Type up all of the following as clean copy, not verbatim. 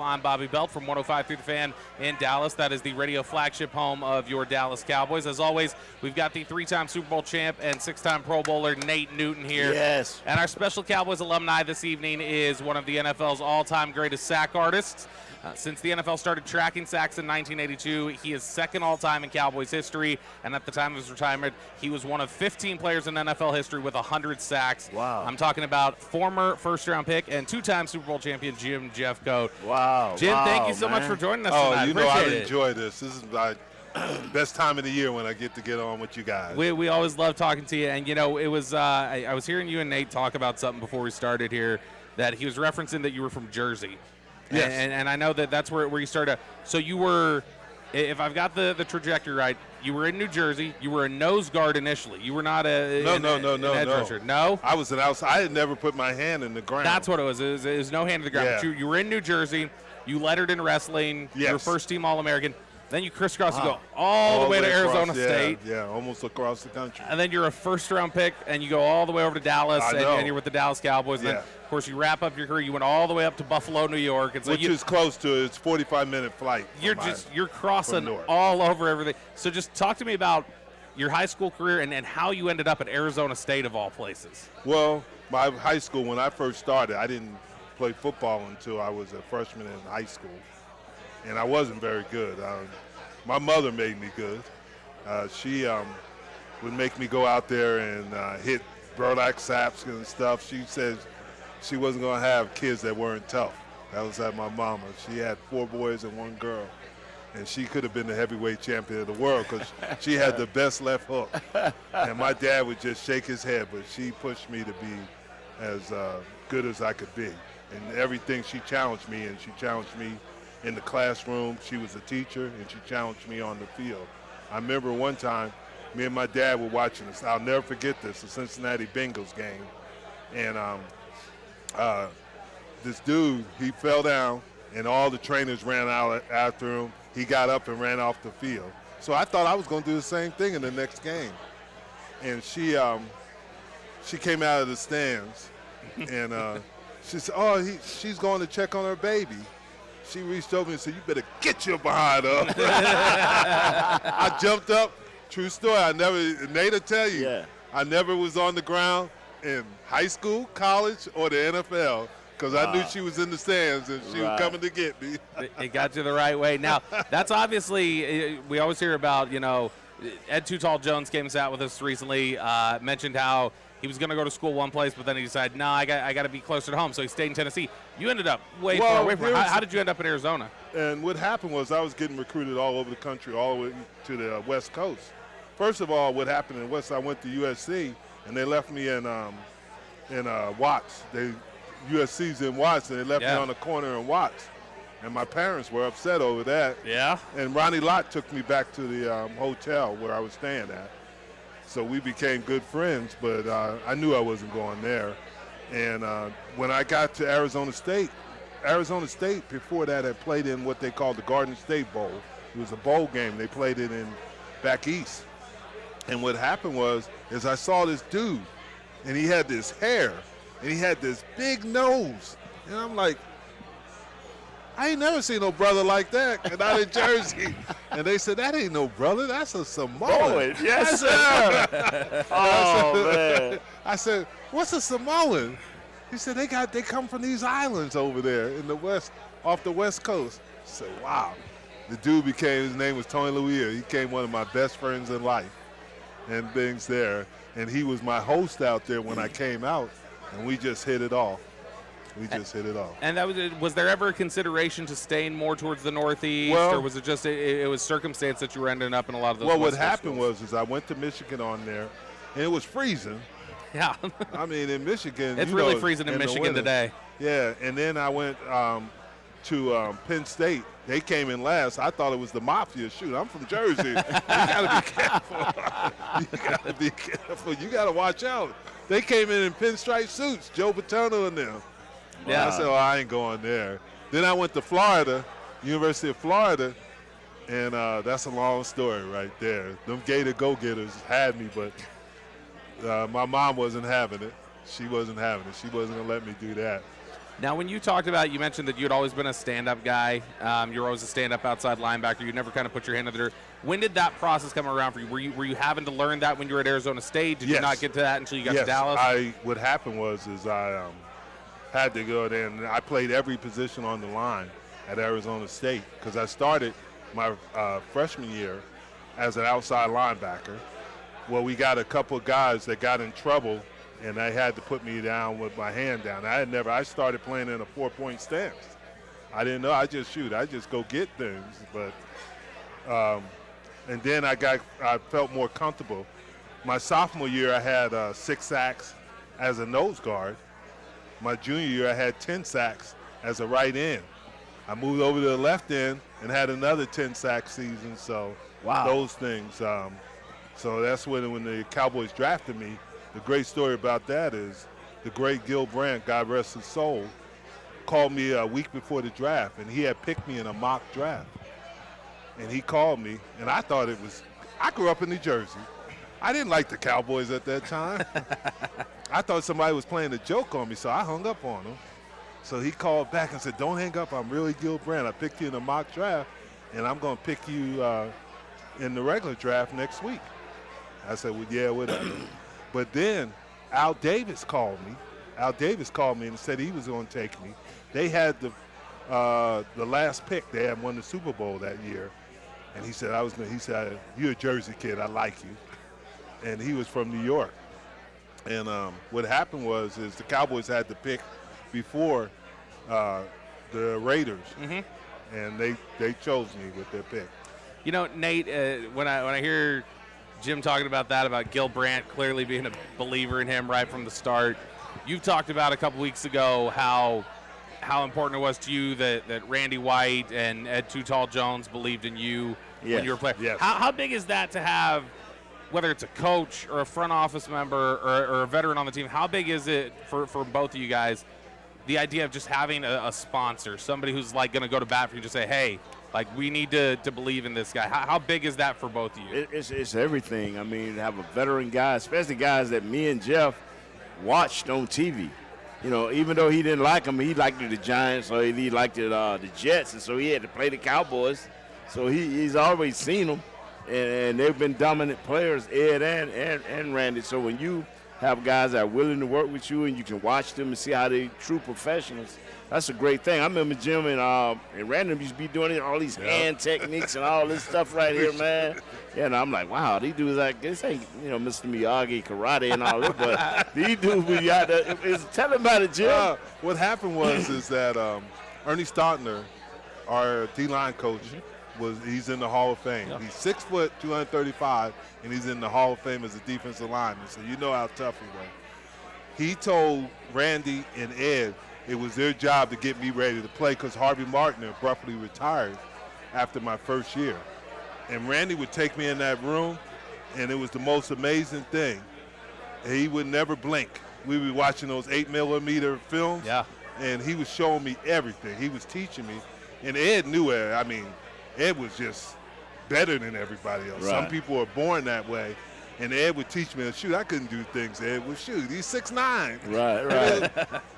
I'm Bobby Belt from 105 through the Fan in Dallas. That is the radio flagship home of your Dallas Cowboys. As always, we've got the three-time Super Bowl champ and six-time Pro Bowler Nate Newton here. Yes. And our special Cowboys alumni this evening is one of the NFL's all-time greatest sack artists. Since the NFL started tracking sacks in 1982, he is second all-time in Cowboys history, and at the time of his retirement, he was one of 15 players in NFL history with 100 sacks. Wow. I'm talking about former first-round pick and two-time Super Bowl champion Jim Jeffcoat. Wow. Jim, wow, thank you so much for joining us tonight. You know I Appreciate it. enjoy this. This is my best time of the year when I get to get on with you guys. We always love talking to you, and you know, it was I was hearing you and Nate talk about something before we started here, that he was referencing that you were from Jersey. Yes. And I know that's where you started. So you were, if I've got the trajectory right, you were in New Jersey. You were a nose guard initially. You were not a No. edge rusher. No? I was an outside. I had never put my hand in the ground. That's what it was. It was no hand in the ground. Yeah. But you were in New Jersey. You lettered in wrestling. Yes. You were first team All-American. Then you crisscross and Wow. go all the way to across, Arizona State. Yeah, almost across the country. And then you're a first-round pick, and you go all the way over to Dallas, I know. and you're with the Dallas Cowboys. And then, Yeah. of course, you wrap up your career. You went all the way up to Buffalo, New York. And so Which is close to it's 45-minute flight. you're crossing north. all over everything. So just talk to me about your high school career and how you ended up at Arizona State of all places. Well, my high school, when I first started, I didn't play football until I was a freshman in high school. And I wasn't very good. My mother made me good. She would make me go out there and hit burlap sacks and stuff. She said she wasn't going to have kids that weren't tough. That was at my mama. She had 4 boys and 1 girl. And she could have been the heavyweight champion of the world because she had the best left hook. And my dad would just shake his head, but she pushed me to be as good as I could be. And everything, she challenged me, and she challenged me in the classroom. She was a teacher, and she challenged me on the field. I remember one time, me and my dad were watching this. I'll never forget this, the Cincinnati Bengals game. And this dude, he fell down, and all the trainers ran out after him. He got up and ran off the field. So I thought I was going to do the same thing in the next game. And she came out of the stands, and she said, she's going to check on her baby. She reached over and said, "You better get your behind up." I jumped up. True story. Nate will tell you, Yeah. I never was on the ground in high school, college, or the NFL because I knew she was in the stands and she was coming to get me. It got you the right way. Now, that's obviously, we always hear about, Ed Too Tall Jones came and sat with us recently, mentioned how he was going to go to school one place, but then he decided, no, I got to be closer to home, so he stayed in Tennessee. You ended up way far away from home. How did you end up in Arizona? And what happened was I was getting recruited all over the country, all the way to the West Coast. First of all, what happened in West, I went to USC, and they left me in Watts. USC's in Watts, and they left me on the corner in Watts. And my parents were upset over that. Yeah. And Ronnie Lott took me back to the hotel where I was staying at. So we became good friends, but I knew I wasn't going there. And when I got to Arizona State before that had played in what they called the Garden State Bowl. It was a bowl game. They played it in back east. And what happened is I saw this dude, and he had this hair, and he had this big nose. And I'm like, I ain't never seen no brother like that, and out in Jersey. And they said, that ain't no brother, that's a Samoan. Yes, sir. Man. I said, what's a Samoan? He said, they come from these islands over there in the west, off the West Coast. I said, wow. The dude his name was Tony Luia. He became one of my best friends in life and things there. And he was my host out there when I came out, and we just hit it off. And was there ever a consideration to staying more towards the Northeast, or was it just it was circumstance that you were ending up in a lot of those? Well, what West Coast happened schools? was I went to Michigan on there, and it was freezing. Yeah. I mean, in Michigan, it's really freezing in the Michigan winter. today. Yeah, and then I went to Penn State. They came in last. I thought it was the Mafia. Shoot, I'm from Jersey. You got to be careful. You got to watch out. They came in pinstripe suits, Joe Paterno and them. Yeah. I said, I ain't going there. Then I went to Florida, University of Florida, and that's a long story right there. Them Gator go-getters had me, but my mom wasn't having it. She wasn't having it. She wasn't going to let me do that. Now, when you talked about, you mentioned that you'd always been a stand-up guy. You're always a stand-up outside linebacker. You never kind of put your hand in the dirt. When did that process come around for you? Were you having to learn that when you were at Arizona State? Did you not get to that until you got to Dallas? What happened was I had to go there, and I played every position on the line at Arizona State because I started my freshman year as an outside linebacker. Well, we got a couple of guys that got in trouble, and they had to put me down with my hand down. I started playing in a 4-point stance. I didn't know. I just go get things. But and then I felt more comfortable. My sophomore year, I had 6 sacks as a nose guard. My junior year, I had 10 sacks as a right end. I moved over to the left end and had another 10-sack season. So those things. So that's when the Cowboys drafted me. The great story about that is the great Gil Brandt, God rest his soul, called me a week before the draft, and he had picked me in a mock draft. And he called me, and I thought I grew up in New Jersey. I didn't like the Cowboys at that time. I thought somebody was playing a joke on me, so I hung up on him. So he called back and said, "Don't hang up. I'm really Gil Brandt. I picked you in a mock draft, and I'm going to pick you in the regular draft next week." I said, "Well, yeah, whatever." But then Al Davis called me. Al Davis called me and said he was going to take me. They had the last pick. They had won the Super Bowl that year. And he said, he said, "You're a Jersey kid. I like you." And he was from New York. And what happened was the Cowboys had the pick before the Raiders. Mm-hmm. And they chose me with their pick. You know, Nate, when I hear Jim talking about that, about Gil Brandt clearly being a believer in him right from the start. You've talked about a couple weeks ago how important it was to you that Randy White and Ed Too Tall Jones believed in you when you were playing. Yes. How big is that to have, whether it's a coach or a front office member or a veteran on the team, how big is it for both of you guys, the idea of just having a sponsor, somebody who's like going to go to bat for you and just say, hey, like, we need to believe in this guy. How big is that for both of you? It's everything. I mean, to have a veteran guy, especially guys that me and Jeff watched on TV. You know, even though he didn't like them, he liked the Giants or he liked the Jets, and so he had to play the Cowboys. So he's always seen them, and they've been dominant players, Ed and Randy. So when you have guys that are willing to work with you and you can watch them and see how they true professionals, that's a great thing. I remember Jim and Randy used to be doing all these hand techniques and all this stuff right here, man. Yeah, and I'm like, wow, these dudes like this ain't, Mr. Miyagi karate and all this, but these dudes we got to tell them about it, Jim. What happened was that Ernie Stautner, our D-line coach, he's in the Hall of Fame. Yeah. He's 6 foot, 235, and he's in the Hall of Fame as a defensive lineman. So you know how tough he was. He told Randy and Ed it was their job to get me ready to play because Harvey Martin abruptly retired after my first year. And Randy would take me in that room, and it was the most amazing thing. He would never blink. We would be watching those 8mm films, and he was showing me everything. He was teaching me. And Ed knew it. I mean, Ed was just better than everybody else. Right. Some people are born that way. And Ed would teach me, shoot, I couldn't do things. Ed would shoot. He's 6'9". Right.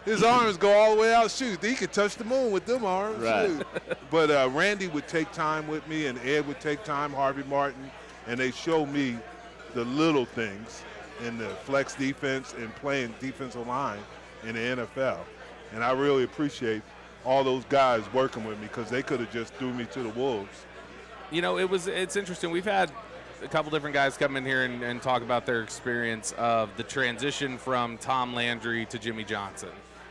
His arms go all the way out. Shoot, he could touch the moon with them arms. Right. Shoot. But Randy would take time with me, and Ed would take time, Harvey Martin, and they showed me the little things in the flex defense and playing defensive line in the NFL. And I really appreciate all those guys working with me because they could have just threw me to the wolves. It's interesting. We've had a couple different guys come in here and talk about their experience of the transition from Tom Landry to Jimmy Johnson.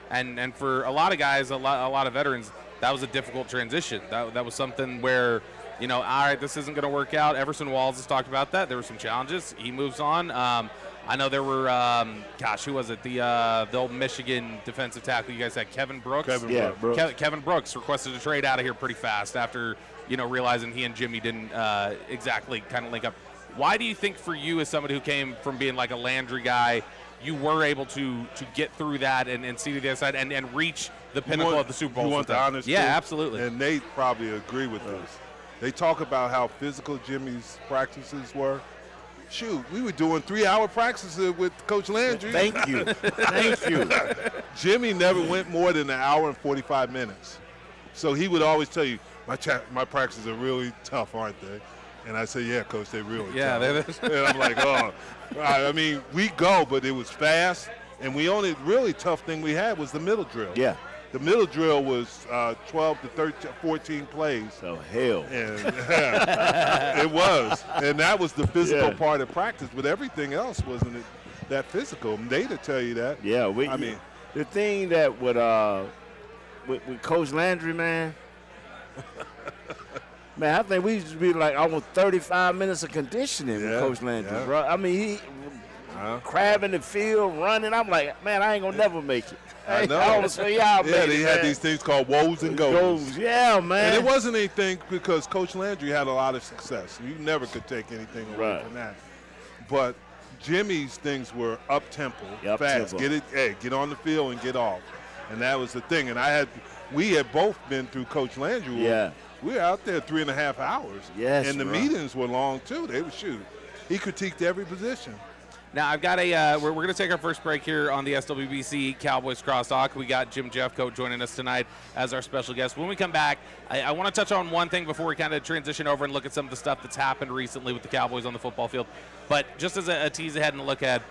And for a lot of guys, a lot of veterans, that was a difficult transition. That was something where, all right, this isn't going to work out. Everson Walls has talked about that. There were some challenges. He moves on. I know there were, who was it? The old Michigan defensive tackle. You guys had Kevin Brooks. Kevin Brooks requested a trade out of here pretty fast after, realizing he and Jimmy didn't exactly kind of link up. Why do you think for you, as somebody who came from being like a Landry guy, you were able to get through that and see to the other side and reach the pinnacle of the Super Bowl? You want the honest truth? Yeah, absolutely. And Nate probably agree with this. They talk about how physical Jimmy's practices were. shoot, we were doing 3-hour practices with Coach Landry. Thank you. Thank you. Jimmy never went more than an hour and 45 minutes. So he would always tell you, my practices are really tough, aren't they? And I say, yeah, Coach, they're really tough. And I'm like, oh. I mean, we go, but it was fast. And we only really tough thing we had was the middle drill. Yeah. The middle drill was 12 to 13, 14 plays. So hell. And it was. And that was the physical part of practice. But everything else wasn't that physical. They'd tell you that. Yeah. The thing that with Coach Landry, man, man, I think we used to be like almost 35 minutes of conditioning with Coach Landry, bro. I mean, he crabbing the field, running. I'm like, man, I ain't going to never make it. I know. I was say, y'all made they it, had man. these things called woes and goes. Yeah, man. And it wasn't anything because Coach Landry had a lot of success. You never could take anything away from that. But Jimmy's things were up-tempo, fast. Get on the field and get off. And that was the thing. And we had both been through Coach Landry. Yeah. We were out there 3.5 hours. Yes, and the bro. meetings were long, too. They would shoot. He critiqued every position. Now, I've got we're going to take our first break here on the SWBC Cowboys Crosstalk. We got Jim Jeffcoat joining us tonight as our special guest. When we come back, I want to touch on one thing before we kind of transition over and look at some of the stuff that's happened recently with the Cowboys on the football field. But just as a tease ahead and a look ahead,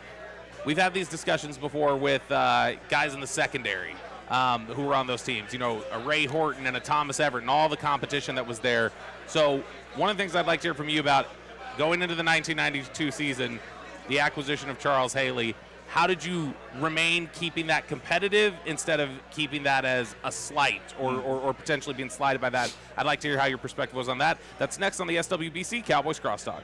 we've had these discussions before with guys in the secondary who were on those teams. You know, a Ray Horton and a Thomas Everett and all the competition that was there. So one of the things I'd like to hear from you about going into the 1992 season, the acquisition of Charles Haley, how did you remain keeping that competitive instead of keeping that as a slight or potentially being slighted by that? I'd like to hear how your perspective was on that. That's next on the SWBC Cowboys Crosstalk.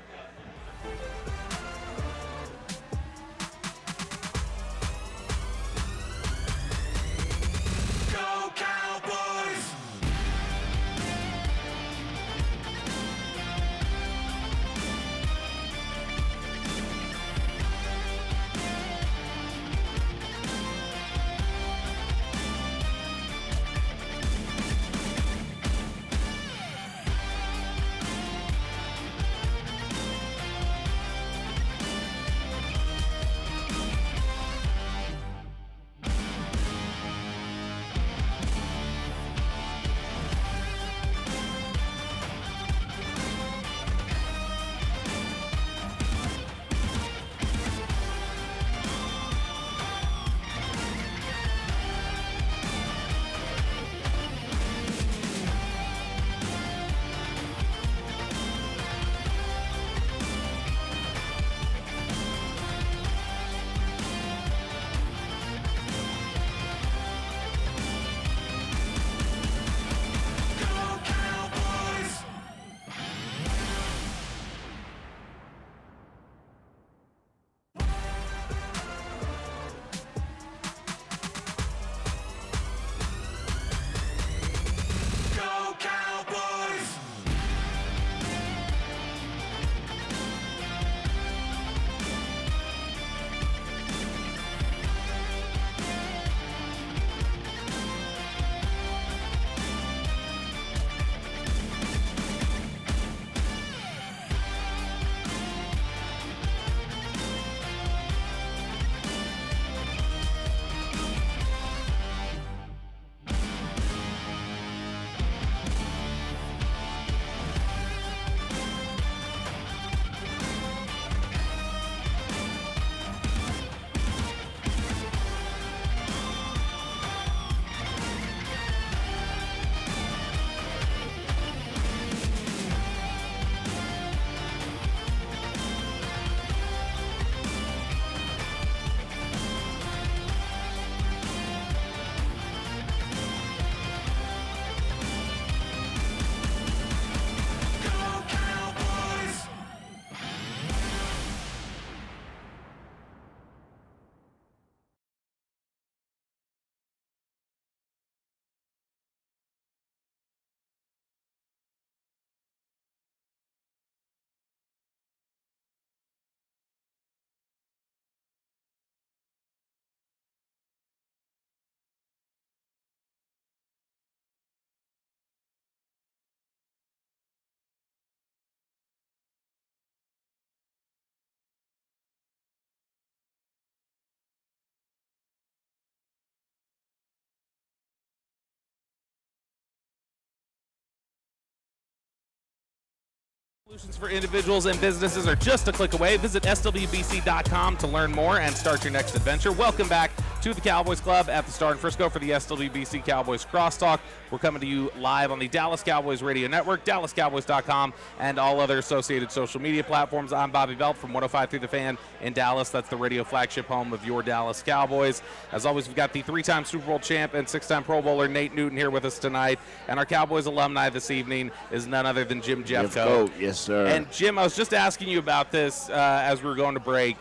Solutions for individuals and businesses are just a click away. Visit SWBC.com to learn more and start your next adventure. Welcome back to the Cowboys Club at the Star in Frisco for the SWBC Cowboys Crosstalk. We're coming to you live on the Dallas Cowboys Radio Network, DallasCowboys.com, and all other associated social media platforms. I'm Bobby Belt from 105.3 The Fan in Dallas. That's the radio flagship home of your Dallas Cowboys. As always, we've got the 3-time Super Bowl champ and 6-time Pro Bowler Nate Newton here with us tonight. And our Cowboys alumni this evening is none other than Jim Jeffcoat. Yes, sir. And Jim, I was just asking you about this as we were going to break,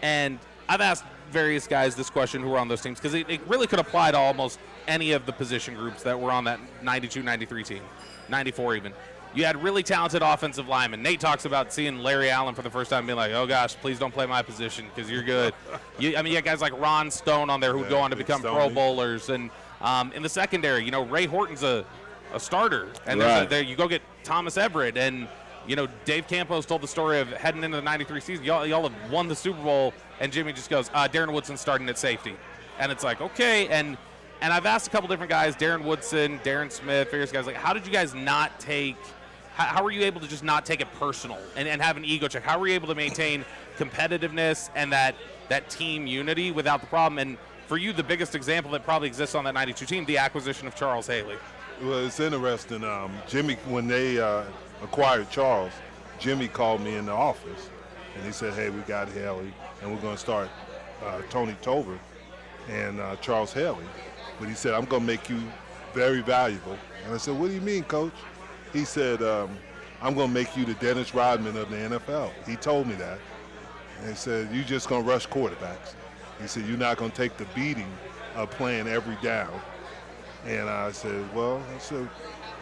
and I've asked various guys this question who were on those teams because it really could apply to almost any of the position groups that were on that 92, 93 team, 94 even. You had really talented offensive linemen. Nate talks about seeing Larry Allen for the first time being like, oh, gosh, please don't play my position because you're good. You had guys like Ron Stone on there who would go on to become Pro Bowlers. And in the secondary, Ray Horton's a starter. And right. You go get Thomas Everett. And, Dave Campos told the story of heading into the 93 season. Y'all have won the Super Bowl, and Jimmy just goes, Darren Woodson's starting at safety. And it's like, okay. And I've asked a couple different guys, Darren Woodson, Darren Smith, various guys, like, how did you guys not take – how were you able to just not take it personal and have an ego check? How were you able to maintain competitiveness and that team unity without the problem? And for you, the biggest example that probably exists on that 92 team, the acquisition of Charles Haley. Well, it's interesting. Jimmy, when they acquired Charles, Jimmy called me in the office, and he said, hey, we got Haley, and we're going to start Tony Tolbert and Charles Haley. But he said, I'm going to make you very valuable. And I said, what do you mean, Coach? He said, I'm going to make you the Dennis Rodman of the NFL. He told me that. And he said, you're just going to rush quarterbacks. He said, you're not going to take the beating of playing every down. And I said,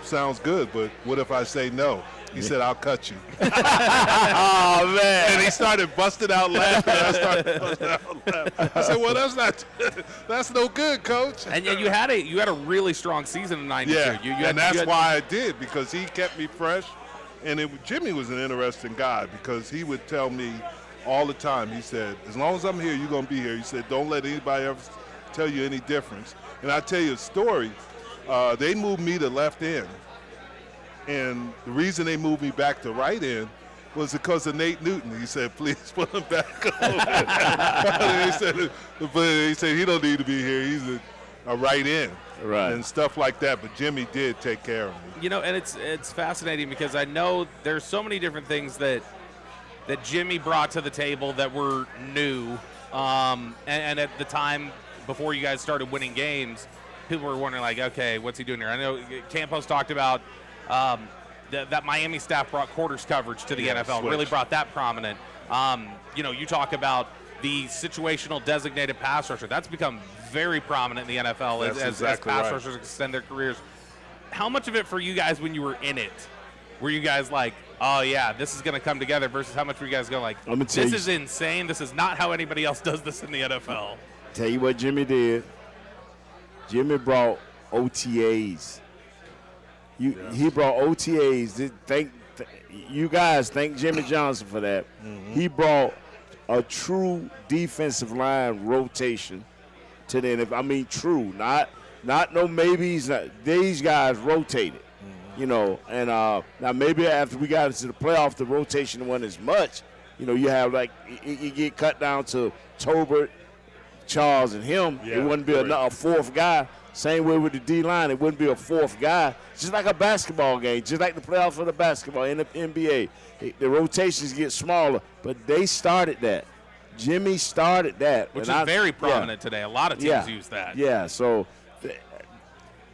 sounds good, but what if I say no? He said, I'll cut you. Oh, man. And he started busting out laughing. I started busting out laughing. I said, well, that's no good, Coach. And you had a really strong season in 92. Yeah, that's why I did, because he kept me fresh. And Jimmy was an interesting guy because he would tell me all the time, he said, as long as I'm here, you're going to be here. He said, don't let anybody ever tell you any difference. And I'll tell you a story. They moved me to left end. And the reason they moved me back to right end was because of Nate Newton. He said, please put him back over. He said he don't need to be here. He's a right end. Right. And stuff like that. But Jimmy did take care of me. And it's fascinating because I know there's so many different things that Jimmy brought to the table that were new. And at the time, before you guys started winning games, people were wondering, like, okay, what's he doing here? I know Campos talked about that Miami staff brought quarters coverage to the NFL, really brought that prominent. You talk about the situational designated pass rusher. That's become very prominent in the NFL as pass rushers extend their careers. How much of it for you guys when you were in it, were you guys like, oh, yeah, this is going to come together, versus how much were you guys going like, this is insane, this is not how anybody else does this in the NFL? Tell you what Jimmy did. Jimmy brought OTAs. He brought OTAs. Thank Jimmy Johnson for that. Mm-hmm. He brought a true defensive line rotation to the NFL. I mean, true, not no maybes. These guys rotated, mm-hmm. And now maybe after we got into the playoff, the rotation wasn't as much. You have you get cut down to Tolbert, Charles, and him. Yeah, it wouldn't be a fourth guy. Same way with the D-line. It wouldn't be a fourth guy. Just like a basketball game, just like the playoffs for the basketball in the NBA. The rotations get smaller, but they started that. Jimmy started that. Which is very prominent today. A lot of teams use that. Yeah, so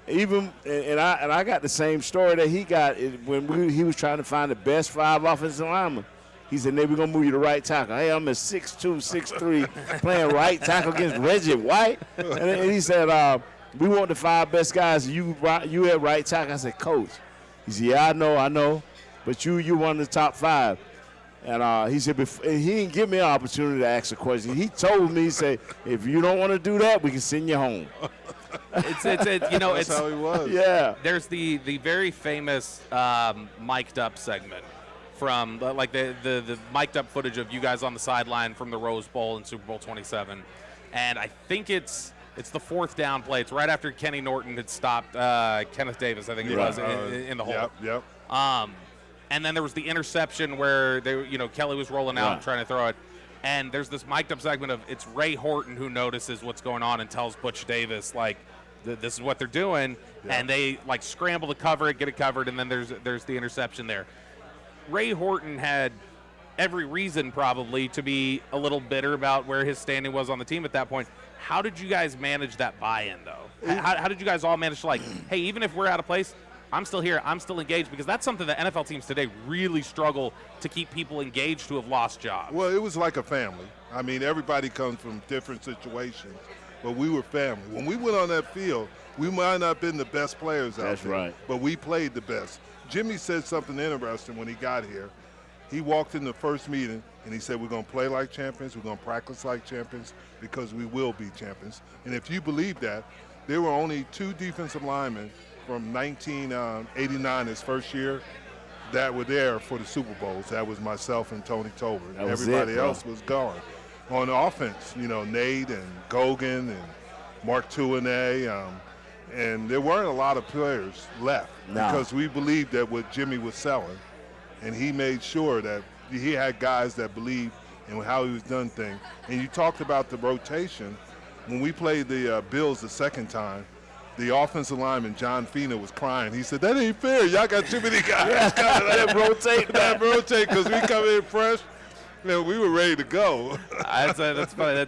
even – and I got the same story that he got when he was trying to find the best 5 offensive linemen. He said, we're going to move you to right tackle. Hey, I'm a 6'2", 6'3", playing right tackle against Reggie White. And he said, we want the 5 best guys. You at right tackle. I said, Coach. He said, yeah, I know. But you one of the top 5. And he said, he didn't give me an opportunity to ask a question. He told me, he said, if you don't want to do that, we can send you home. That's how he was. Yeah. There's the very famous mic'd up segment from the mic'd up footage of you guys on the sideline from the Rose Bowl in Super Bowl 27. And I think it's the 4th down play. It's right after Kenny Norton had stopped Kenneth Davis, I think it was, in the hole. Yep. And then there was the interception where Kelly was rolling out and trying to throw it. And there's this mic'd up segment of it's Ray Horton who notices what's going on and tells Butch Davis, like, this is what they're doing. Yeah. And they, like, scramble to cover it, get it covered, and then there's the interception there. Ray Horton had every reason probably to be a little bitter about where his standing was on the team at that point. How did you guys manage that buy-in, though? How did you guys all manage to, like, hey, even if we're out of place, I'm still here, I'm still engaged? Because that's something that NFL teams today really struggle to keep people engaged who have lost jobs. Well, it was like a family. I mean, everybody comes from different situations, but we were family. When we went on that field, we might not have been the best players out there. That's right. But we played the best. Jimmy said something interesting when he got here. He walked in the first meeting, and he said, we're going to play like champions, we're going to practice like champions, because we will be champions. And if you believe that, there were only 2 defensive linemen from 1989, his first year, that were there for the Super Bowls. That was myself and Tony Tolbert. Everybody else was gone. On offense, Nate and Gogan and Mark Tuanay, and there weren't a lot of players left because we believed that what Jimmy was selling, and he made sure that he had guys that believed in how he was done things. And you talked about the rotation. When we played the Bills the second time, the offensive lineman, John Fina, was crying. He said, that ain't fair. Y'all got too many guys. That rotate because we come in fresh. Man, we were ready to go. That's funny.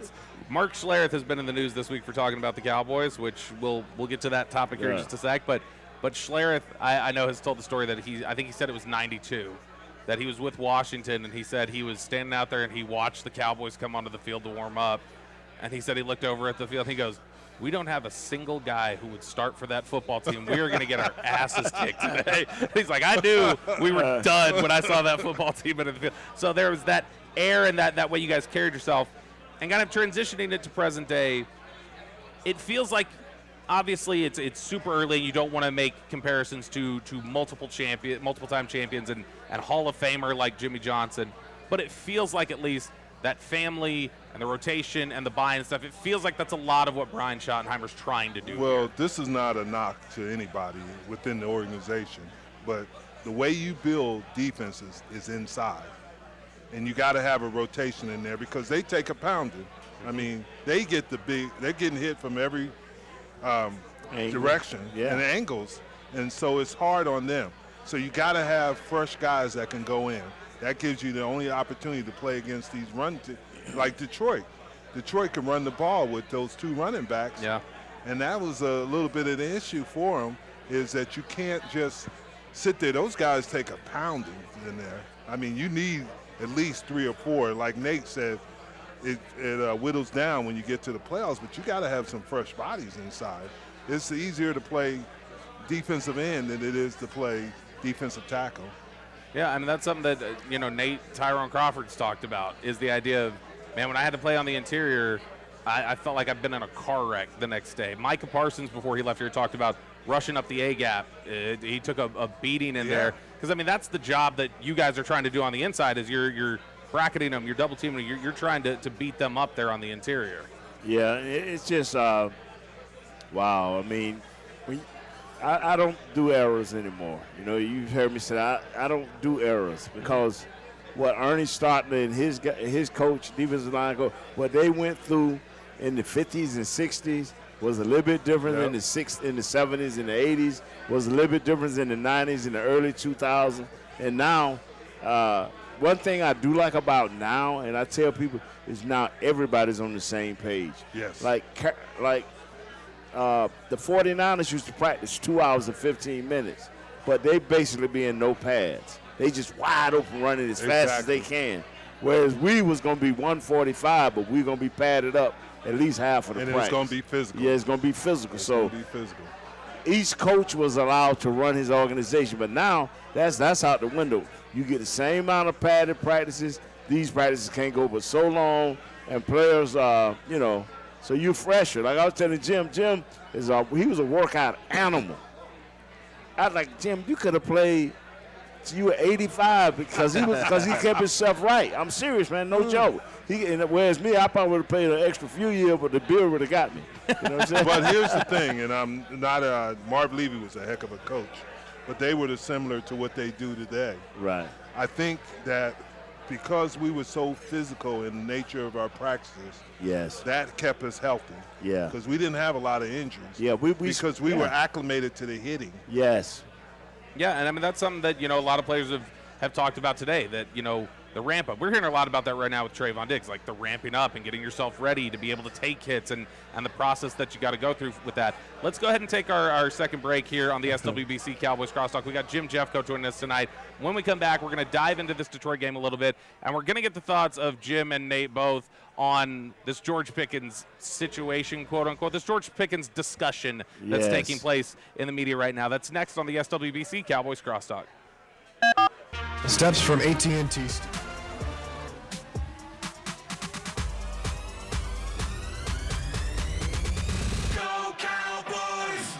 Mark Schlereth has been in the news this week for talking about the Cowboys, which we'll get to that topic here in just a sec. But Schlereth, I know, has told the story that I think he said it was 92, that he was with Washington, and he said he was standing out there and he watched the Cowboys come onto the field to warm up. And he said he looked over at the field and he goes, we don't have a single guy who would start for that football team. We are going to get our asses kicked today. He's like, I knew we were done when I saw that football team in the field. So there was that air and that way you guys carried yourself. And kind of transitioning it to present day, it feels like obviously it's super early. You don't want to make comparisons to multiple-time champions and Hall of Famer like Jimmy Johnson. But it feels like at least that family and the rotation and the buy-in and stuff, it feels like that's a lot of what Brian Schottenheimer's trying to do. Well, here. This is not a knock to anybody within the organization, but the way you build defenses is inside. And you got to have a rotation in there because they take a pounding. I mean, they're getting hit from every direction and angles, and so it's hard on them. So you got to have fresh guys that can go in. That gives you the only opportunity to play against these like Detroit. Detroit can run the ball with those 2 running backs. Yeah. And that was a little bit of the issue for them, is that you can't just sit there. Those guys take a pounding in there. I mean, you need at least 3 or 4. Like Nate said, it whittles down when you get to the playoffs, but you got to have some fresh bodies inside. It's easier to play defensive end than it is to play defensive tackle. Yeah, I mean, that's something that, Nate Tyrone Crawford's talked about, is the idea of, man, when I had to play on the interior, I felt like I'd been in a car wreck the next day. Micah Parsons, before he left here, talked about rushing up the A-gap. He took a beating in there. Because, I mean, that's the job that you guys are trying to do on the inside is you're bracketing them, you're double teaming them, you're trying to beat them up there on the interior. Yeah, it's just, wow. I mean, I don't do errors anymore. You've heard me say I don't do errors because what Ernie Stotler and his coach, defensive line coach, what they went through in the 50s and 60s was a little bit different in the 70s and the 80s, was a little bit different in the 90s and the early 2000s. And now, one thing I do like about now, and I tell people, is now everybody's on the same page. Yes. Like the 49ers used to practice 2 hours and 15 minutes, but they basically be in no pads. They just wide open running as fast as they can. Whereas we was going to be 145, but we're going to be padded up at least half of the practice. And it's going to be physical. Yeah, it's going to be physical. It's going to be physical. Each coach was allowed to run his organization, but now that's out the window. You get the same amount of padded practices. These practices can't go but so long, and players, so you're fresher. Like I was telling Jim he was a workout animal. I was like, Jim, you could have played till you were 85 because he kept himself right. I'm serious, man, no joke. Whereas me, I probably would have played an extra few years, but the bill would have got me. You know what I'm saying? But here's the thing, and I'm not Marv Levy was a heck of a coach, but they were similar to what they do today. Right. I think that because we were so physical in the nature of our practices, Yes. that kept us healthy. Yeah. Because we didn't have a lot of injuries. Yeah. Because we were acclimated to the hitting. Yes. Yeah, and I mean that's something that a lot of players have talked about today. That the ramp up. We're hearing a lot about that right now with Trayvon Diggs, like the ramping up and getting yourself ready to be able to take hits and the process that you got to go through with that. Let's go ahead and take our second break here on the SWBC Cowboys Crosstalk. We got Jim Jeffcoat joining us tonight. When we come back, we're going to dive into this Detroit game a little bit, and we're going to get the thoughts of Jim and Nate both on this George Pickens situation, quote unquote, this George Pickens discussion that's taking place in the media right now. That's next on the SWBC Cowboys Crosstalk. Steps from AT&T. Go Cowboys!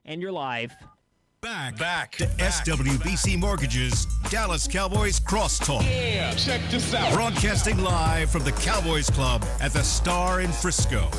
And you're live. Back to SWBC Mortgage's Dallas Cowboys Crosstalk. Yeah, check this out. Broadcasting live from the Cowboys Club at the Star in Frisco.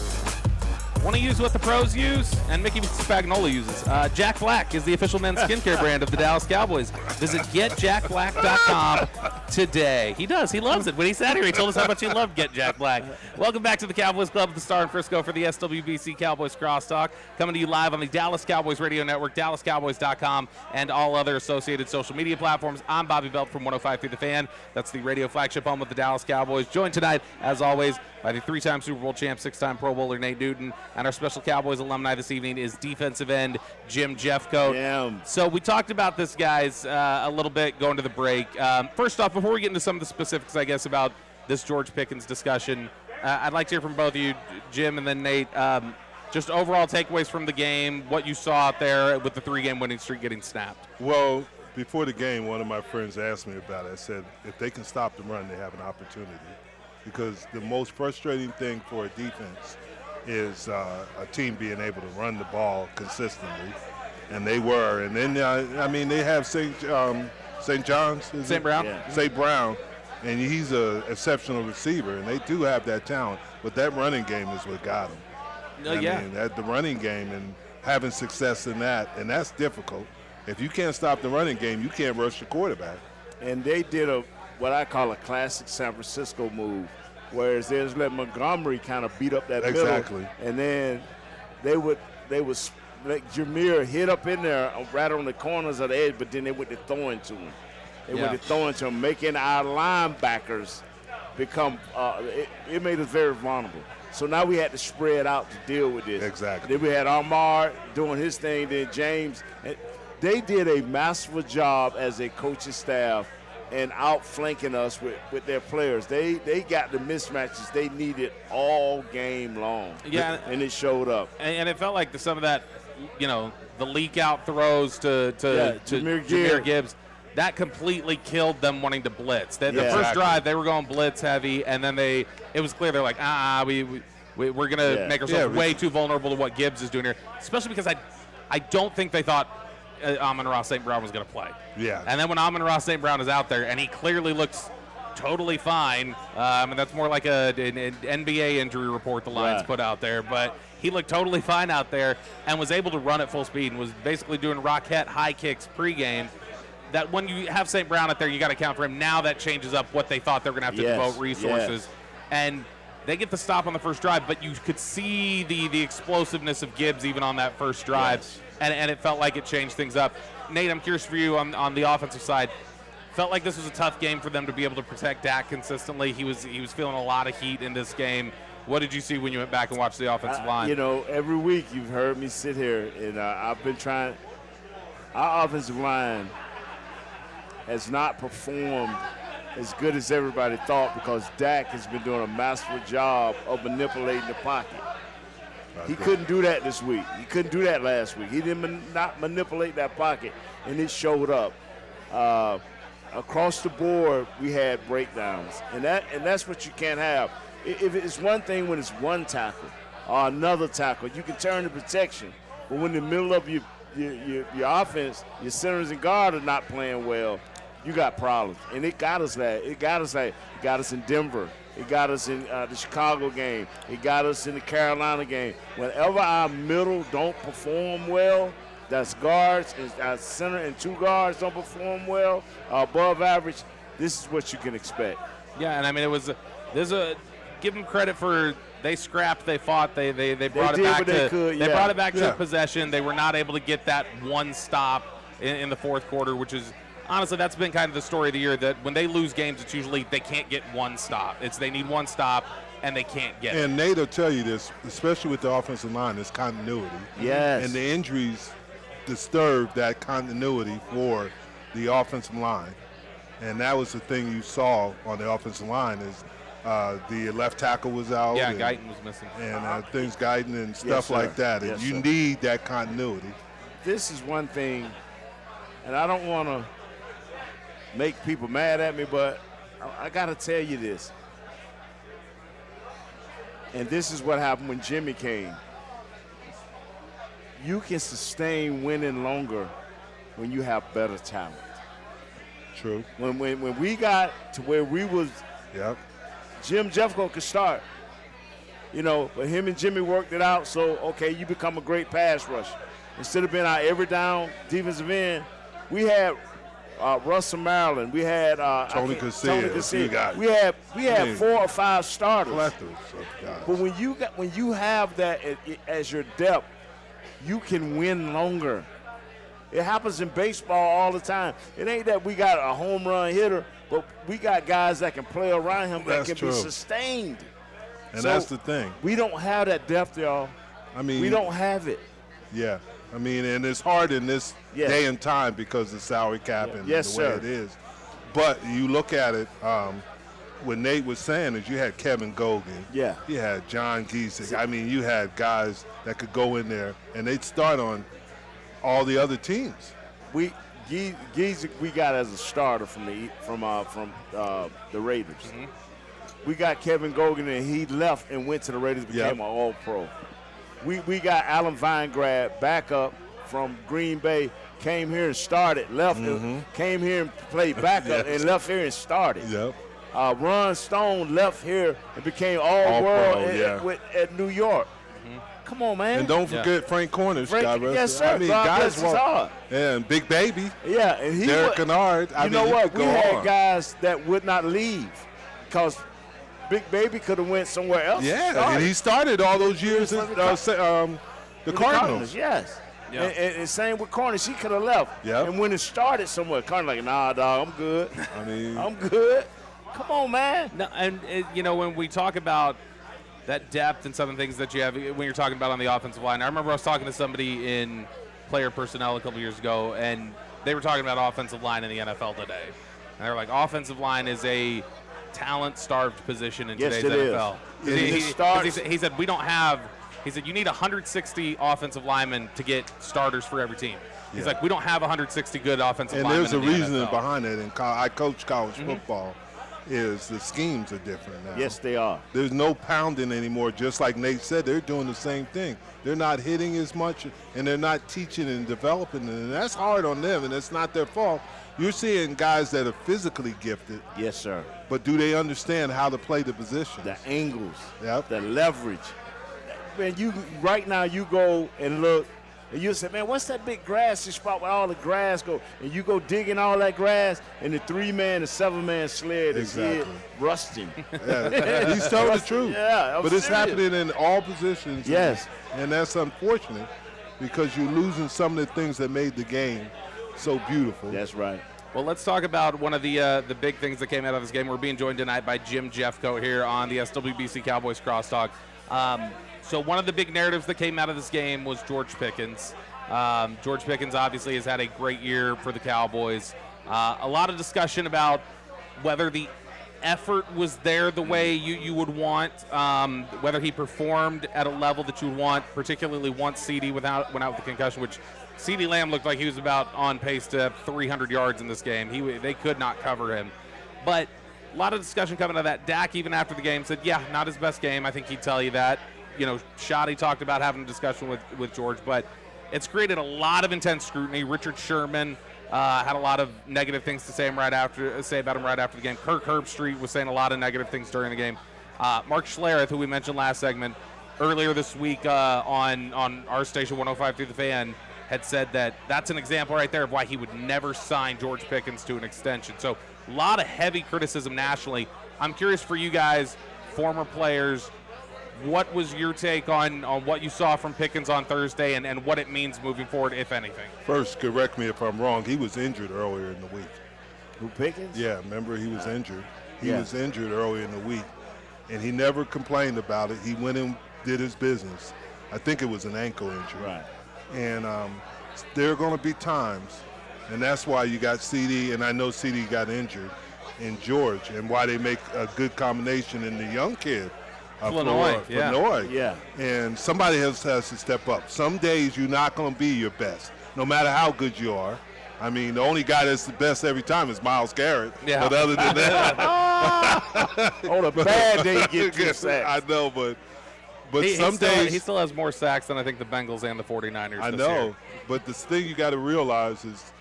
Want to use what the pros use and Mickey Spagnola uses? Jack Black is the official men's skincare brand of the Dallas Cowboys. Visit getjackblack.com today. He does. He loves it. When he sat here, he told us how much he loved Get Jack Black. Welcome back to the Cowboys Club at the Star in Frisco for the SWBC Cowboys Crosstalk. Coming to you live on the Dallas Cowboys Radio Network, dallascowboys.com, and all other associated social media platforms. I'm Bobby Belt from 105.3 The Fan. That's the radio flagship home of the Dallas Cowboys. Joined tonight, as always, by the three-time Super Bowl champ, six-time Pro Bowler Nate Newton, and our special Cowboys alumni this evening is defensive end Jim Jeffcoat. Damn. So we talked about this, guys, a little bit going to the break. First off, before we get into some of the specifics, I guess, about this George Pickens discussion, I'd like to hear from both of you, Jim and then Nate, just overall takeaways from the game, what you saw out there with the three-game winning streak getting snapped. Well, before the game, one of my friends asked me about it. I said, if they can stop the run, they have an opportunity. Because the most frustrating thing for a defense is a team being able to run the ball consistently, and they were. And then they have St. John's, St. Brown. Yeah. St. Brown, and he's an exceptional receiver, and they do have that talent. But that running game is what got them. No, yeah. I mean, the running game and having success in that, and that's difficult. If you can't stop the running game, you can't rush the quarterback. And they did what I call a classic San Francisco move, whereas they just let Montgomery kind of beat up that Exactly. middle, and then they would let Jameer hit up in there right on the corners of the edge, but then they went to throwing to him. They went to throwing to him, making our linebackers become. It made us very vulnerable. So now we had to spread out to deal with this. Exactly. Then we had Ahmad doing his thing, then James. And they did a masterful job as a coaching staff and outflanking us with their players. They got the mismatches they needed all game long. Yeah. And it showed up. And it felt like some of that, the leak out throws to Jahmyr Gibbs, that completely killed them wanting to blitz. The Yeah. first drive, they were going blitz heavy, and then it was clear they're like, we're going to make ourselves way too vulnerable to what Gibbs is doing here, especially because I don't think they thought Amon-Ra St. Brown was going to play. Yeah. And then when Amon-Ra St. Brown is out there, and he clearly looks totally fine, and that's more like an NBA injury report the Lions put out there, but he looked totally fine out there and was able to run at full speed and was basically doing Rockette high kicks pregame. That when you have St. Brown out there, you got to account for him. Now that changes up what they thought they were going to have to devote resources. And they get the stop on the first drive, but you could see the explosiveness of Gibbs even on that first drive, and it felt like it changed things up. Nate, I'm curious for you on the offensive side. Felt like this was a tough game for them to be able to protect Dak consistently. He was feeling a lot of heat in this game. What did you see when you went back and watched the offensive line? Every week you've heard me sit here, and I've been trying. Our offensive line has not performed as good as everybody thought because Dak has been doing a masterful job of manipulating the pocket. He couldn't do that this week. He couldn't do that last week. He didn't not manipulate that pocket, and it showed up. Across the board, we had breakdowns, and that's what you can't have. If it's one thing when it's one tackle or another tackle, you can turn to protection. But when in the middle of your offense, your centers and guard are not playing well, you got problems. And it got us that. It got us in Denver. It got us in the Chicago game. It got us in the Carolina game. Whenever our middle don't perform well, that's guards, and our center and two guards don't perform well, above average, this is what you can expect. Yeah, and I mean, give them credit for they scrapped, they fought, they brought it back brought it back to a possession. They were not able to get that one stop in the fourth quarter, which is honestly that's been kind of the story of the year, that when they lose games, it's usually they can't get one stop. They need one stop and they can't get it. And Nate will tell you this, especially with the offensive line, is continuity. Yes. And the injuries disturbed that continuity for the offensive line. And that was the thing you saw on the offensive line is the left tackle was out. Yeah, Guyton was missing. And things Guyton and stuff like that. And you need that continuity. This is one thing, and I don't want to make people mad at me, but I got to tell you this. And this is what happened when Jimmy came. You can sustain winning longer when you have better talent. True. When we got to where we was, Jim Jeffcoat could start. But him and Jimmy worked it out, so, okay, you become a great pass rusher. Instead of being our every down defensive end, we had Russell Maryland. We had Tony Casillas. We had 4 or 5 starters. But when you have that as your depth, you can win longer. It happens in baseball all the time. It ain't that we got a home run hitter, but we got guys that can play around him that can be sustained. And that's the thing. We don't have that depth, y'all. I mean, we don't have it. Yeah. I mean, and it's hard in this day and time because of the salary cap and the way it is. But you look at it, what Nate was saying is you had Kevin Gogan. Yeah. You had John Giesick. I mean, you had guys that could go in there, and they'd start on all the other teams. Giesick we got as a starter from the Raiders. we got Kevin Gogan, and he left and went to the Raiders, became an All-Pro. We got Alan Weingrab, backup from Green Bay, came here and started, left, and came here and played backup, and left here and started. Yep. Ron Stone left here and became All-World at New York. Come on, man. And don't forget Frank Cornish. Yes, sir. I mean, guys hard. Yeah, and Big Baby. Yeah, and Derek Kennard. You know what? We had guys that would not leave because Big Baby could have went somewhere else. Yeah, and he started all those years at the Cardinals. Yes. Yeah. And same with Cornish. He could have left. Yep. And when it started somewhere, Cornish like, nah, dog, I'm good. I mean, I'm good. Come on, man. No, and when we talk about that depth and some of the things that you have when you're talking about on the offensive line, I remember I was talking to somebody in player personnel a couple years ago, and they were talking about offensive line in the NFL today. And they were like, offensive line is a talent-starved position in today's NFL. He said, we don't have – he said, you need 160 offensive linemen to get starters for every team. He's like, we don't have 160 good offensive linemen. And there's a reason NFL. behind it. And I coach college football. Is the schemes are different now. Yes, they are. There's no pounding anymore. Just like Nate said, they're doing the same thing. They're not hitting as much, and they're not teaching and developing, and that's hard on them, and it's not their fault. You're seeing guys that are physically gifted. Yes, sir. But do they understand how to play the position? The angles, Yep. the leverage. Man, right now you go and look, and you say, man, what's that big grassy spot where all the grass go? And you go digging all that grass, and the 3-man and 7-man sled is here rusting. Yeah, he's telling the truth. Yeah, but it's happening in all positions. Yes. And that's unfortunate because you're losing some of the things that made the game so beautiful. That's right. Well, let's talk about one of the big things that came out of this game. We're being joined tonight by Jim Jeffcoat here on the SWBC Cowboys Crosstalk. So one of the big narratives that came out of this game was George Pickens. George Pickens obviously has had a great year for the Cowboys. A lot of discussion about whether the effort was there the way you would want, whether he performed at a level that you would want, particularly once CD went out with the concussion, which CeeDee Lamb looked like he was about on pace to have 300 yards in this game. They could not cover him. But a lot of discussion coming out of that. Dak, even after the game, said, yeah, not his best game. I think he'd tell you that. Shoddy talked about having a discussion with George, but it's created a lot of intense scrutiny. Richard Sherman had a lot of negative things to say about him right after the game. Kirk Herbstreit was saying a lot of negative things during the game. Mark Schlereth, who we mentioned last segment, earlier this week on our station 105 through the Fan, had said that that's an example right there of why he would never sign George Pickens to an extension. So a lot of heavy criticism nationally. I'm curious for you guys, former players, what was your take on what you saw from Pickens on Thursday and what it means moving forward, if anything? First, correct me if I'm wrong. He was injured earlier in the week. Who, Pickens? Yeah, remember he was injured. He was injured earlier in the week, and he never complained about it. He went and did his business. I think it was an ankle injury. Right. And there are going to be times, and that's why you got CD, and I know CD got injured, and George, and why they make a good combination in the young kid. Flournoy, yeah. And somebody else has to step up. Some days you're not going to be your best, no matter how good you are. I mean, the only guy that's the best every time is Myles Garrett. Yeah. But other than that, on a bad day, you get 2 sacks. I know, but Some days he still has more sacks than I think the Bengals and the 49ers. I this know, year. but the thing you got to realize is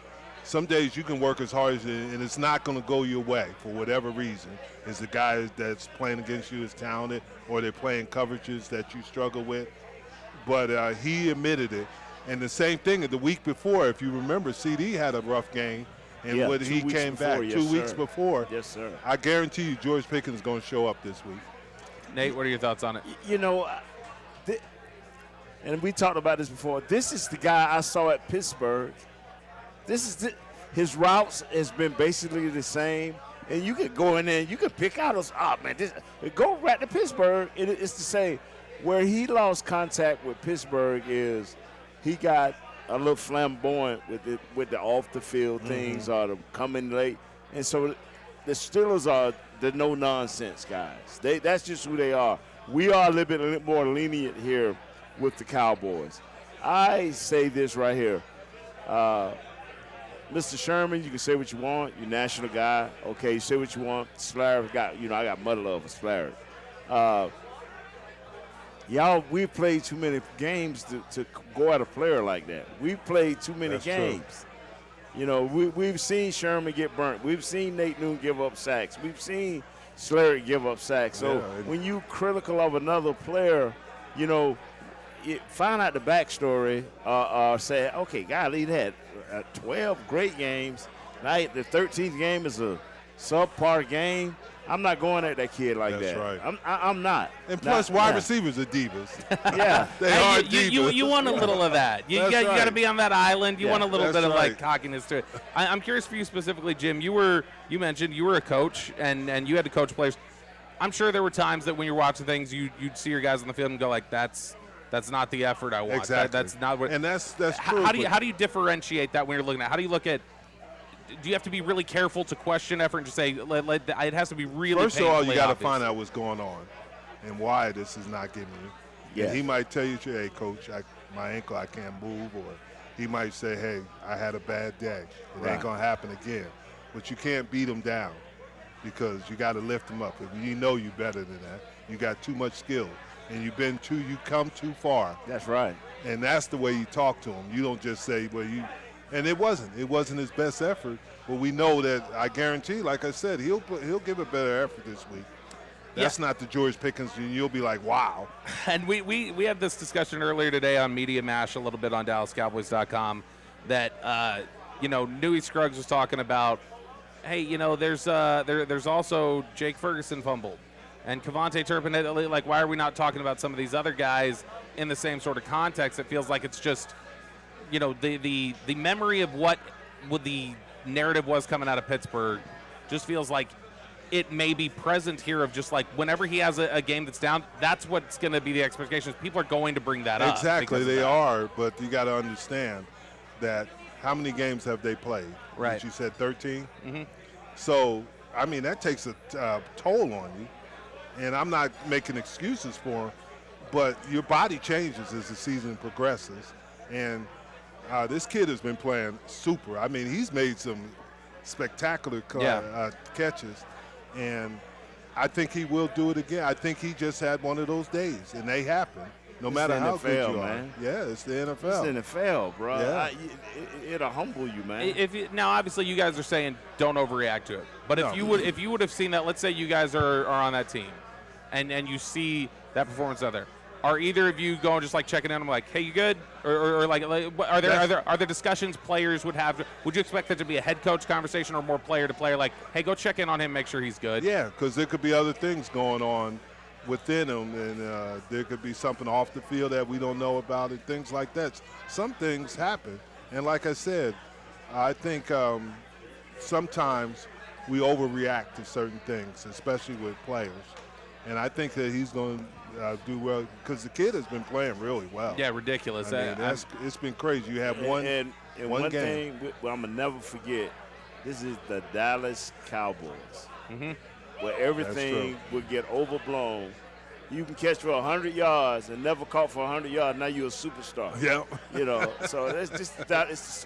some days you can work as hard as and it's not going to go your way for whatever reason. Is the guy that's playing against you is talented, or they're playing coverages that you struggle with. But he admitted it. And the same thing the week before, if you remember, CD had a rough game, and when he came back 2 weeks before. Yes, sir. I guarantee you George Pickens is going to show up this week. Nate, what are your thoughts on it? And we talked about this before. This is the guy I saw at Pittsburgh. His routes has been basically the same. And you could go in there and you could pick out those, go right to Pittsburgh. It's the same. Where he lost contact with Pittsburgh is he got a little flamboyant with the off the field things or the coming late. And so the Steelers are the no nonsense guys. That's just who they are. We are a little bit more lenient here with the Cowboys. I say this right here. Mr. Sherman, you can say what you want. You're a national guy. Okay, you say what you want. Slayer I got mother love for Slayer. Y'all, we played too many games to go at a player like that. We played too many games. True. You know, we've seen Sherman get burnt. We've seen Nate Newton give up sacks. We've seen Slayer give up sacks. So when you critical of another player, you know, find out the backstory or say, okay, God, he had 12 great games. Now the 13th game is a subpar game. I'm not going at that kid like that. That's right. I'm not. And plus, wide receivers are divas. Yeah. They are divas. You want a little of that. You got to be on that island. You want a little bit of like cockiness to it. I'm curious for you specifically, Jim. You mentioned you were a coach and you had to coach players. I'm sure there were times that when you're watching things, you'd see your guys on the field and go like, that's not the effort I want. Exactly. That's not what. And that's true. How do you differentiate that when you're looking at? How do you look at? Do you have to be really careful to question effort and just say it has to be really? First of all, you got to obvious? find out what's going on and why this is not giving you. Yeah. And he might tell you, hey, coach, my ankle, I can't move, or he might say, hey, I had a bad day. It ain't gonna happen again. But you can't beat him down because you got to lift him up. If you know you better than that, you got too much skill, and you come too far. That's right. And that's the way you talk to him. You don't just say, well, you. And it wasn't his best effort, but we know that I guarantee, like I said, he'll give a better effort this week. That's not the George Pickens, and you'll be like, wow. And we had this discussion earlier today on Media Mash a little bit on DallasCowboys.com that Newey Scruggs was talking about. Hey, there's also Jake Ferguson fumbled, and Kevontae Turpin. Like, why are we not talking about some of these other guys in the same sort of context? It feels like it's just. The memory of what the narrative was coming out of Pittsburgh just feels like it may be present here of just like whenever he has a game that's down, that's what's going to be the expectations. People are going to bring that up. Exactly, they are, but you got to understand that how many games have they played? Right. You said 13? Mm-hmm. So, I mean, that takes a toll on you, and I'm not making excuses for him, but your body changes as the season progresses, and this kid has been playing super. I mean, he's made some spectacular catches, and I think he will do it again. I think he just had one of those days, and they happen. No matter how good you are. Yeah, it's the NFL. It's the NFL, bro. Yeah. It'll humble you, man. Now, obviously, you guys are saying don't overreact to it. But if you would have seen that, let's say you guys are on that team, and you see that performance out there. Are either of you going just like checking in? I'm like, hey, you good? Or like, are there discussions players would have? Would you expect that to be a head coach conversation or more player to player? Like, hey, go check in on him, make sure he's good. Yeah, because there could be other things going on within him, and there could be something off the field that we don't know about, and things like that. Some things happen, and like I said, I think sometimes we overreact to certain things, especially with players. And I think that he's going to do well because the kid has been playing really well. Yeah, ridiculous. I mean, it's been crazy. You have one and one game. thing I'm going to never forget, this is the Dallas Cowboys, where everything would get overblown. You can catch for 100 yards and never caught for 100 yards. Now you're a superstar. Yeah. So that's just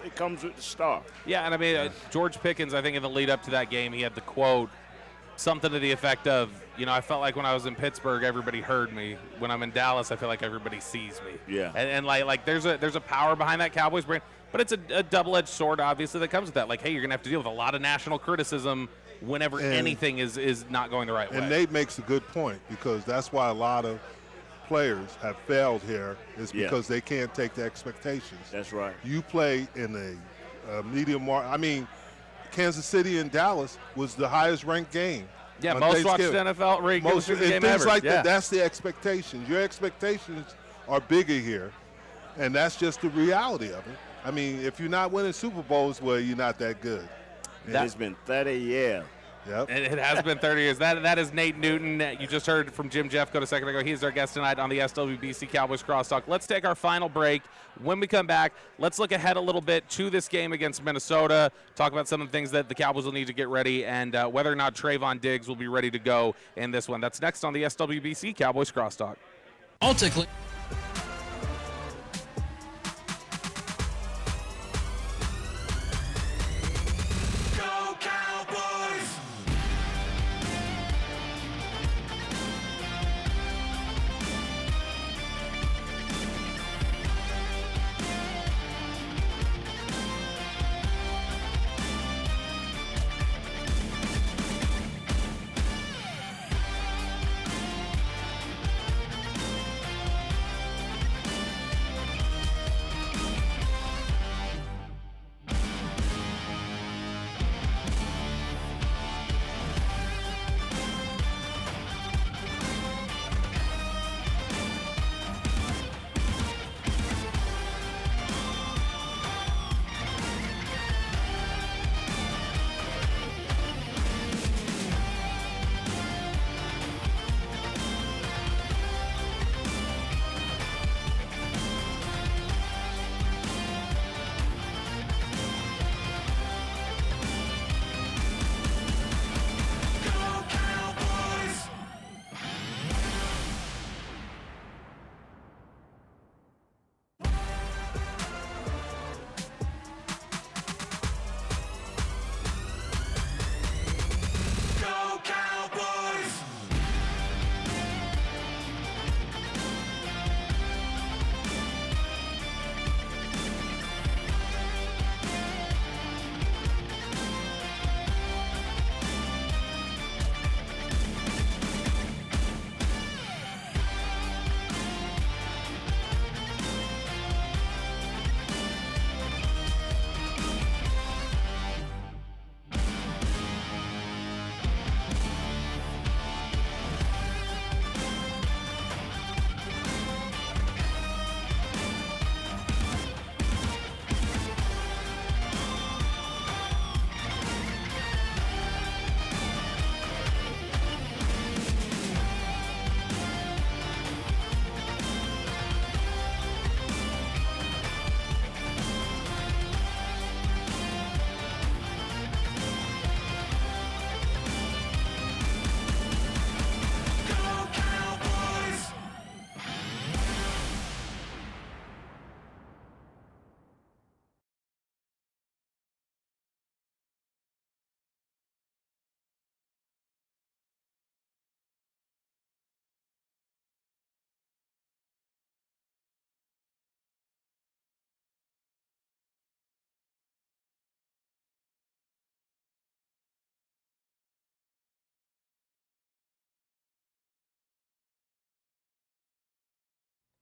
it comes with the star. Yeah, and I mean, George Pickens, I think in the lead up to that game, he had the quote, something to the effect of, I felt like when I was in Pittsburgh, everybody heard me. When I'm in Dallas, I feel like everybody sees me. Yeah. And like there's a power behind that Cowboys brand, but it's a double-edged sword, obviously, that comes with that. Like, hey, you're going to have to deal with a lot of national criticism whenever anything is not going the right way. And Nate makes a good point because that's why a lot of players have failed here is because they can't take the expectations. That's right. You play in a medium market. I mean, Kansas City and Dallas was the highest-ranked game. Yeah, most watched NFL regular game things ever. Like that. That's the expectations. Your expectations are bigger here, and that's just the reality of it. I mean, if you're not winning Super Bowls, well, you're not that good. It's been 30 years. Yep. It has been 30 years. That is Nate Newton. You just heard from Jim Jeffcoat a second ago. He's our guest tonight on the SWBC Cowboys Crosstalk. Let's take our final break. When we come back, let's look ahead a little bit to this game against Minnesota, talk about some of the things that the Cowboys will need to get ready, and whether or not Trayvon Diggs will be ready to go in this one. That's next on the SWBC Cowboys Crosstalk. Ultimately.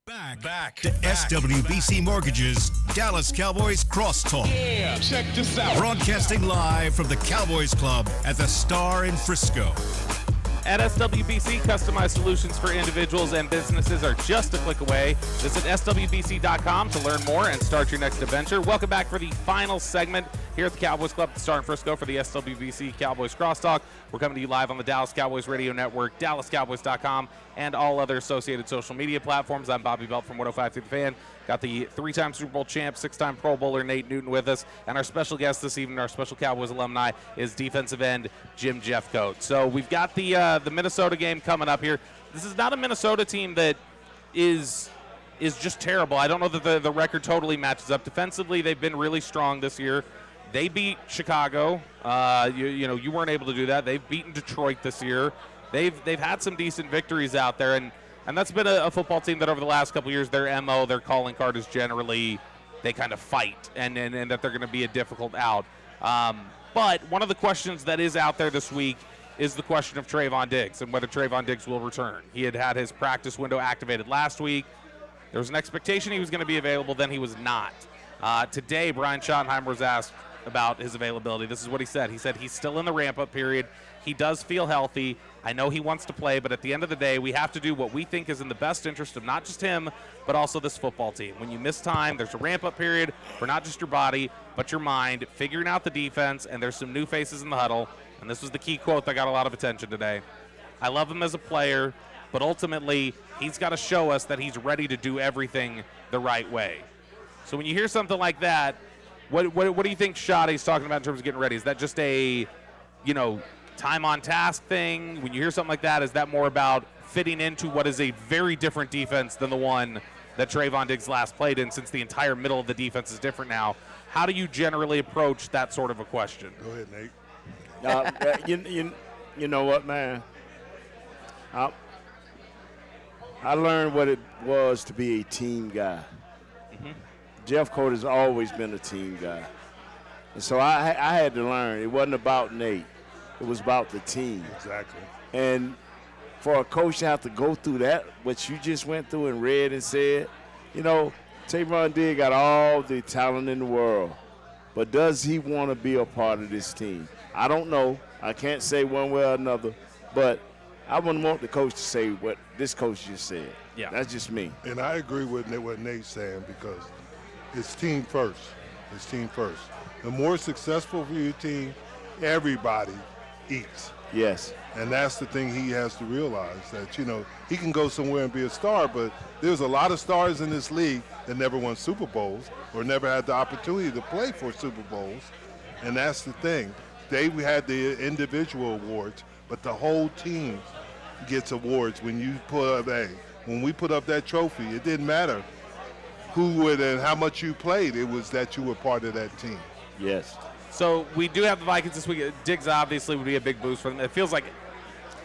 Back to SWBC Mortgage's Dallas Cowboys Crosstalk. Yeah, check this out. Broadcasting live from the Cowboys Club at the Star in Frisco. At SWBC, customized solutions for individuals and businesses are just a click away. Visit SWBC.com to learn more and start your next adventure. Welcome back for the final segment here at the Cowboys Club at the Star in Frisco for the SWBC Cowboys Crosstalk. We're coming to you live on the Dallas Cowboys Radio Network, DallasCowboys.com, and all other associated social media platforms. I'm Bobby Belt from 105 through the Fan. Got the 3-time Super Bowl champ, 6-time Pro Bowler Nate Newton with us. And our special guest this evening, our special Cowboys alumni, is defensive end Jim Jeffcoat. So we've got the Minnesota game coming up here. This is not a Minnesota team that is just terrible. I don't know that the record totally matches up. Defensively, they've been really strong this year. They beat Chicago. You weren't able to do that. They've beaten Detroit this year. They've had some decent victories out there, and that's been a football team that over the last couple of years, their MO, their calling card is generally they kind of fight and that they're going to be a difficult out. But one of the questions that is out there this week is the question of Trayvon Diggs and whether Trayvon Diggs will return. He had his practice window activated last week. There was an expectation he was going to be available, then he was not. Today, Brian Schottenheimer was asked about his availability. This is what he said. He said he's still in the ramp-up period. He does feel healthy. I know he wants to play, but at the end of the day, we have to do what we think is in the best interest of not just him, but also this football team. When you miss time, there's a ramp-up period for not just your body, but your mind, figuring out the defense, and there's some new faces in the huddle. And this was the key quote that got a lot of attention today. I love him as a player, but ultimately, he's got to show us that he's ready to do everything the right way. So when you hear something like that, what do you think Schotty's talking about in terms of getting ready? Is that just a, time on task thing? When you hear something like that, is that more about fitting into what is a very different defense than the one that Trayvon Diggs last played in, since the entire middle of the defense is different now? How do you generally approach that sort of a question? Go ahead, Nate. You know what, man? I learned what it was to be a team guy. Mm-hmm. Jeffcoat has always been a team guy. And so I had to learn. It wasn't about Nate. It was about the team. Exactly. And for a coach to have to go through that, what you just went through and read and said, Trayvon Diggs got all the talent in the world. But does he want to be a part of this team? I don't know. I can't say one way or another. But I wouldn't want the coach to say what this coach just said. Yeah. That's just me. And I agree with what Nate's saying, because it's team first. It's team first. The more successful for your team, everybody eats. Yes. And that's the thing he has to realize, that, he can go somewhere and be a star, but there's a lot of stars in this league that never won Super Bowls or never had the opportunity to play for Super Bowls. And that's the thing. They had the individual awards, but the whole team gets awards when you when we put up that trophy. It didn't matter who would and how much you played. It was that you were part of that team. Yes. So we do have the Vikings this week. Diggs obviously would be a big boost for them. It feels like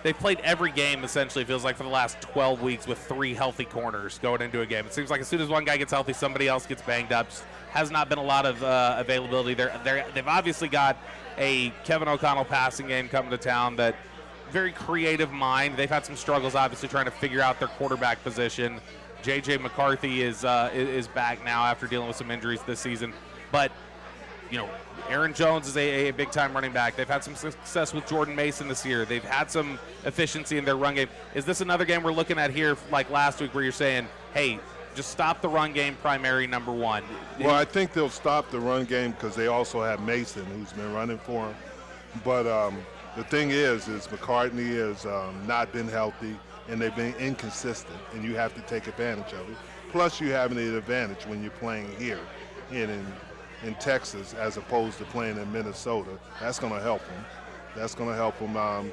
they've played every game, essentially, it feels like, for the last 12 weeks with 3 healthy corners going into a game. It seems like as soon as one guy gets healthy, somebody else gets banged up. Has not been a lot of availability. They've obviously got a Kevin O'Connell passing game coming to town that very creative mind. They've had some struggles, obviously, trying to figure out their quarterback position. J.J. McCarthy is back now after dealing with some injuries this season. But, Aaron Jones is a big-time running back. They've had some success with Jordan Mason this year. They've had some efficiency in their run game. Is this another game we're looking at here, like last week, where you're saying, hey, just stop the run game, primary number one? Well, I think they'll stop the run game because they also have Mason, who's been running for them. But the thing is McCartney has not been healthy, and they've been inconsistent, and you have to take advantage of it. Plus, you have an advantage when you're playing here in Texas as opposed to playing in Minnesota. That's going to help them.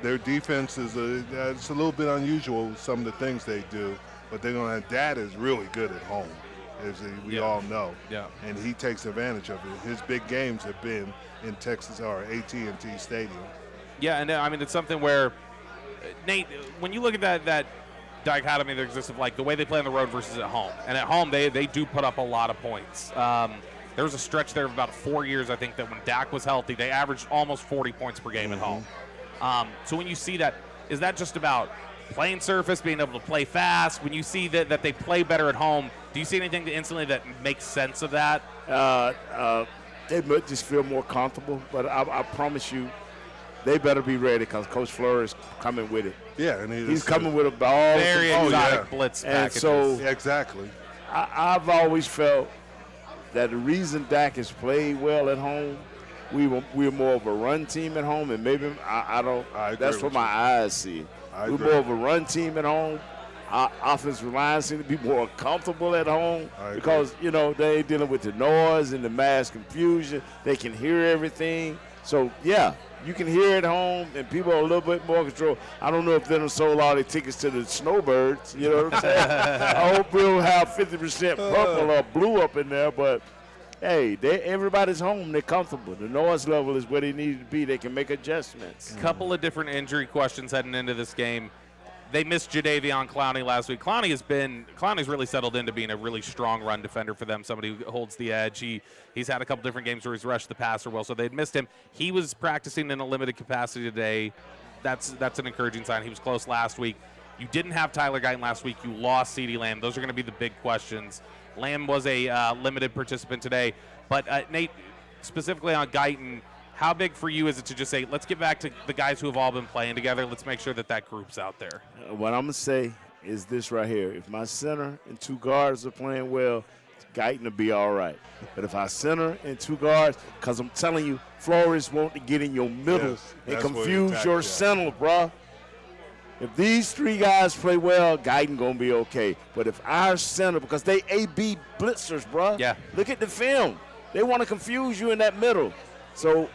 Their defense is it's a little bit unusual, some of the things they do, but Dad is really good at home, as we all know. Yeah. And he takes advantage of it. His big games have been in Texas or AT&T Stadium. Yeah, and it's something where, Nate, when you look at that dichotomy that exists of like the way they play on the road versus at home, and at home they do put up a lot of points. There was a stretch there of about 4 years, I think, that when Dak was healthy, they averaged almost 40 points per game at home. So when you see that, is that just about playing surface, being able to play fast. When you see that they play better at home, do you see anything instantly that makes sense of that? They might just feel more comfortable, but I promise you, they better be ready because Coach Flores coming with it. Yeah, and he's coming with a ball. Very exotic blitz and packages. so exactly. I've always felt that the reason Dak has played well at home, we're more of a run team at home, and maybe I don't. That's what my eyes see. We're more of a run team at home. Our offensive line seem to be more comfortable at home because, you know, they ain't dealing with the noise and the mass confusion. They can hear everything. So, yeah, you can hear at home, and people are a little bit more control. I don't know if they done sold all their tickets to the Snowbirds. You know what I'm saying? I hope we'll have 50% purple or blue up in there, but hey, everybody's home. They're comfortable. The noise level is where they need to be. They can make adjustments. Couple of different injury questions heading into this game. They missed Jadeveon Clowney last week. Clowney's really settled into being a really strong run defender for them, somebody who holds the edge. He's had a couple different games where he's rushed the passer well, so they'd missed him. He was practicing in a limited capacity today. That's an encouraging sign. He was close last week. You didn't have Tyler Guyton last week. You lost CeeDee Lamb. Those are going to be the big questions. Lamb was a limited participant today. But, Nate, specifically on Guyton, how big for you is it to just say, let's get back to the guys who have all been playing together. Let's make sure that group's out there. What I'm going to say is this right here. If my center and two guards are playing well, Guyton will be all right. But if our center and two guards, because I'm telling you, Flores want to get in your middle and confuse your center, bro. If these three guys play well, Guyton going to be okay. But if our center, because they A-B blitzers, bro. Yeah. Look at the film. They want to confuse you in that middle. So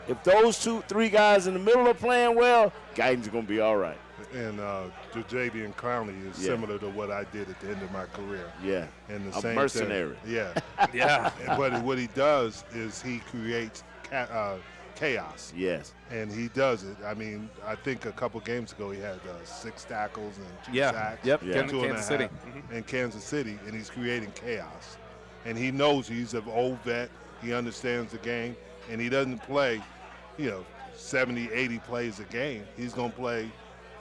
if those three guys in the middle are playing well, Guyton's going to be all right. And Jadeveon Clowney is similar to what I did at the end of my career. Yeah. And the a same mercenary. thing. Yeah. Yeah. But what he does is he creates chaos. Yes. And he does it. I mean, I think a couple games ago he had 6 tackles and 2 sacks. Yep. Yeah. Kansas City. In Kansas City, and he's creating chaos. And he knows he's an old vet. He understands the game, and he doesn't play, 70, 80 plays a game. He's going to play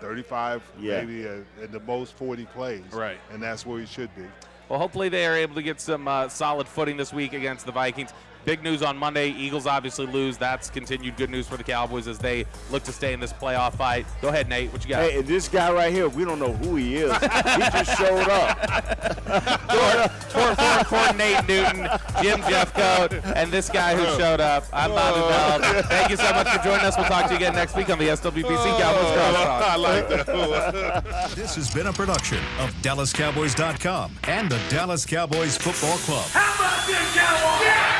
35, maybe at the most 40 plays. Right. And that's where he should be. Well, hopefully they are able to get some solid footing this week against the Vikings. Big news on Monday. Eagles obviously lose. That's continued good news for the Cowboys as they look to stay in this playoff fight. Go ahead, Nate. What you got? Hey, and this guy right here, we don't know who he is. He just showed up. For Nate Newton, Jim Jeffcoat, and this guy who showed up. I'm Bobby Bell. Thank you so much for joining us. We'll talk to you again next week on the SWBC Cowboys Crosstalk. I like that. This has been a production of DallasCowboys.com and the Dallas Cowboys Football Club. How about this, Cowboys? Yeah!